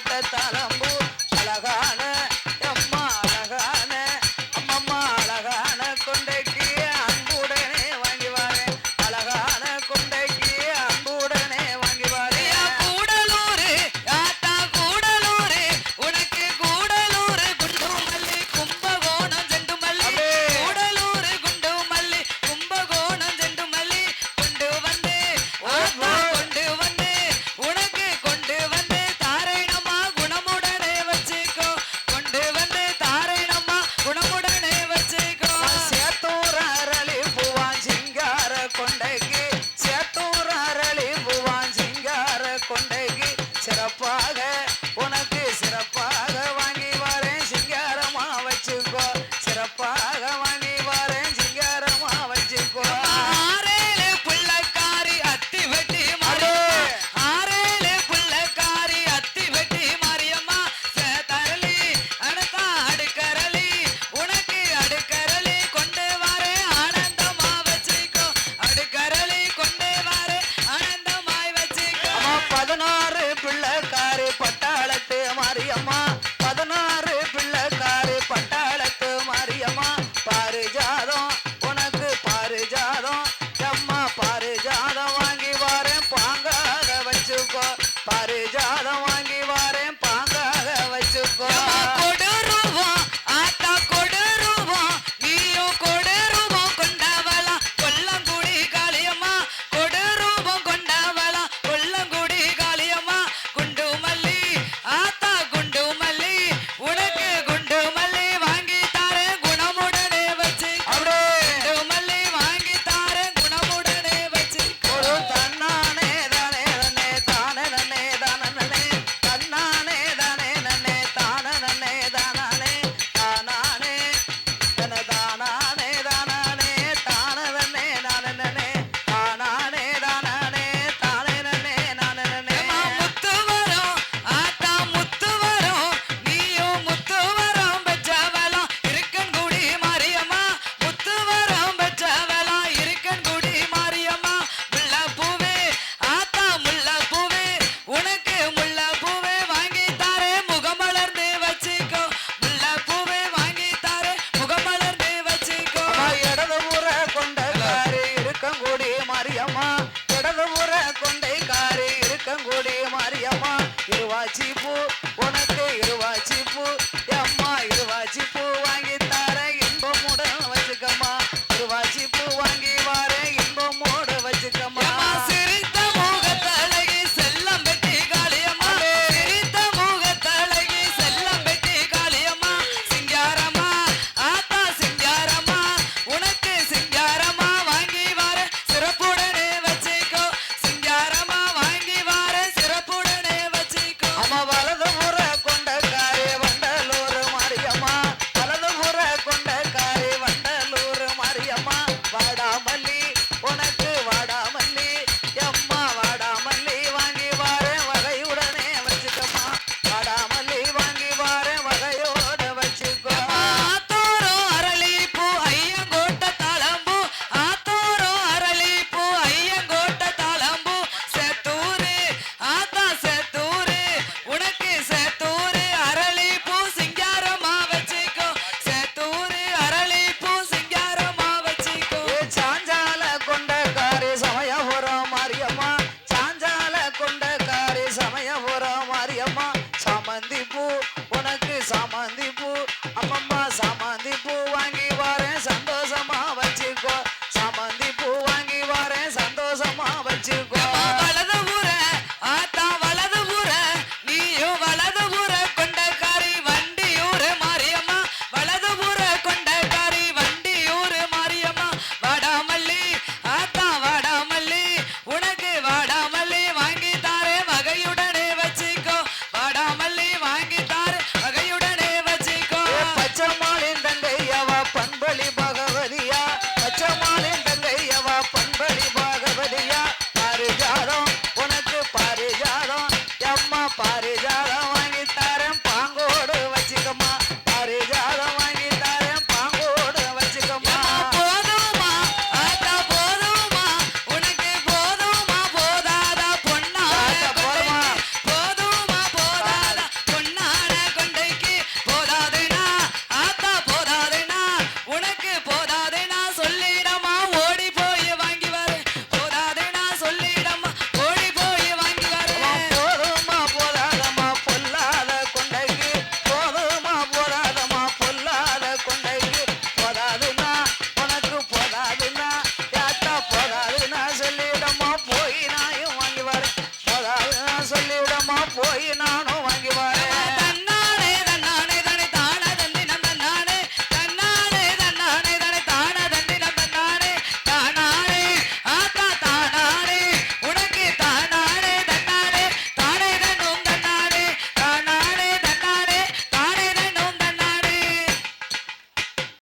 ஐயங்கோட்ட தளம்பு அழகான அம்மா அழகான அம்மம்மா அழகான கொண்டைக்கு அன்புடனே வாங்கி வாரேன் அழகான கொண்டைக்கு அன்புடனே வாங்கி வாரேன் கூடலூர் ஆத்தா கூடலூர் உனக்கு கூடலூர் குண்டு மல்லி கும்பகோணம் செண்டு மல்லி கூடலூர் குண்டு மல்லி கும்பகோணம் செண்டு மல்லி கொண்டு வந்து ஆத்தா கொண்டு வந்து உனக்கு கொண்டு வந்து தாரேனம்மா குணமுடனே வச்சுக்கோ கொண்டு வந்து தாரேனம்மா குணமுடனே வச்சுக்கோ சேத்தூர் அரளி பூவான் சிங்கார கொண்டைக்கு சேத்தூர் அரளி பூவான் சிங்கார கொண்டைக்கு சிறப்பாக உனக்கு சிறப்பாக வாங்கி வரேன் சிங்காரமா வச்சுக்கோ சிறப்பாக வாங்கி வரேன் சிங்காரமா வச்சுக்கோ ஆரேழு புள்ளக்காரி அத்தி வெட்டி ஆரேழு புள்ளக்காரி அத்தி வெட்டி மாரியம்மா சேத்தரளி அனதா அடுக்கரளி உனக்கு அடுக்கரளி கொண்டு வரே ஆனந்தமா வச்சுக்கோ அடுக்கரளி கொண்டு வரே ஆனந்தமாய் வச்சுக்கோ 16 பிள்ளைக்காரி பட்டாளத்து மாரியம்மா 16 பிள்ளைக்காரி பட்டாளத்து மாரியம்மா பாரிஜாதம் உனக்கு பாரிஜாதம் அம்மா பாரிஜாதம் வாங்கி வரேன் பாங்காக வச்சுக்கோ பாரிஜாதம் வாங்கி வரேன் பாங்காக வச்சுக்கோ கொடுருவோம் ஆத்தா கொடுருவோம் நீயும் கொடுருவோம் கொண்டவளா கொல்லங்குடி காளியம்மா கொடுருவோம் கொண்டவளா கொல்லங்குடி காளியம்மா குண்டு மல்லி ஆத்தா குண்டு மல்லி உனக்கு குண்டு மல்லி வாங்கி தாரேன் குணமுடனே வச்சுக்கோ குண்டு மல்லி வாங்கி தாரேன் குணமுடனே வச்சுக்கோ ஒரு தன்னானே தானே நன்னே தானே நன்னே தானே தன்னானே தானே நன்னே தானே நன்னே தானே தானானே தன தானானே தானே தானே நன்னே நானே தானானே தானே தானே நன்னே நானே முத்து வரும் ஆத்தா முத்து வரும் நீயும் முத்து வரும் பெற்றவளம் இருக்கன்குடி மாரியம்மா முத்து வரும் பெற்றவளம் இருக்கன்குடி மாரியம்மா முல்லைப்பூவே ஆத்தா முல்லைப்பூவே உனக்கு முல்லைப்பூவே வாங்கி தாரே முகமலர்ந்து வச்சுக்கோ முல்லைப்பூவே வாங்கி தாரே முகமலர்ந்து வச்சுக்கோ இடது ஊர கொண்டைக்காரி இருக்கங்கூடி மாரியம்மா இடது ஊர கொண்டைக்காரி இருக்கங்கூடி மாரியம்மா இருவாச்சி பூ உனக்கு இருவாச்சி பூ அம்மா இருவாச்சி பூ வாங்கி தார இன்பமுடன் வச்சுக்கம்மா இருவாச்சி பூ வாங்கி வார இன்பமோடு வச்சுக்கம்மா சிரித்த முகத்தழகி செல்லம் பெட்டி காளியம்மா சிரித்த முகத்தழகி செல்லம் பெட்டி காளியம்மா சிங்காரம்மா ஆத்தா சிங்காரம்மா உனக்கு சிங்காரம்மா வாங்கி வார சிறப்புடனே வச்சுக்கோ சிங்காரம்மா வாங்கி வார சிறப்புடனே வச்சுக்கோ அம்மா வலது புற கொண்டைக்காரி வண்டலூர் மாரியம்மா வலது புற கொண்டைக்காரி வண்டலூர் மாரியம்மா வாடாமல்லி உனக்கு வாடாமல்லி அம்மா வாடாமல்லி வாங்கி வாரேன் வகையுடனே வச்சுக்கம்மா வாடாமல்லி வாங்கி வாரேன் வகையோட வச்சுக்கோ ஆத்தோரம் அரளிப்பூ ஐயங்கோட்ட தாளம்பூ ஆத்தோரம் அரளிப்பூ ஐயங்கோட்ட தாளம்பூ சேத்தூரு ஆத்தா சேத்தூரு உனக்கு சேத்தூரு அரளிப்பூ சிங்காரமா வச்சுக்கோ சேத்தூரு அரளிப்பூ சிங்காரமா வச்சுக்கோ சாஞ்சால கொண்டைக்காரி சமயபுரம் மாரியம்மா சாஞ்சால கொண்டைக்காரி சமயபுரம் மாரியம்மா சாமந்தி பூ உனக்கு சாமந்தி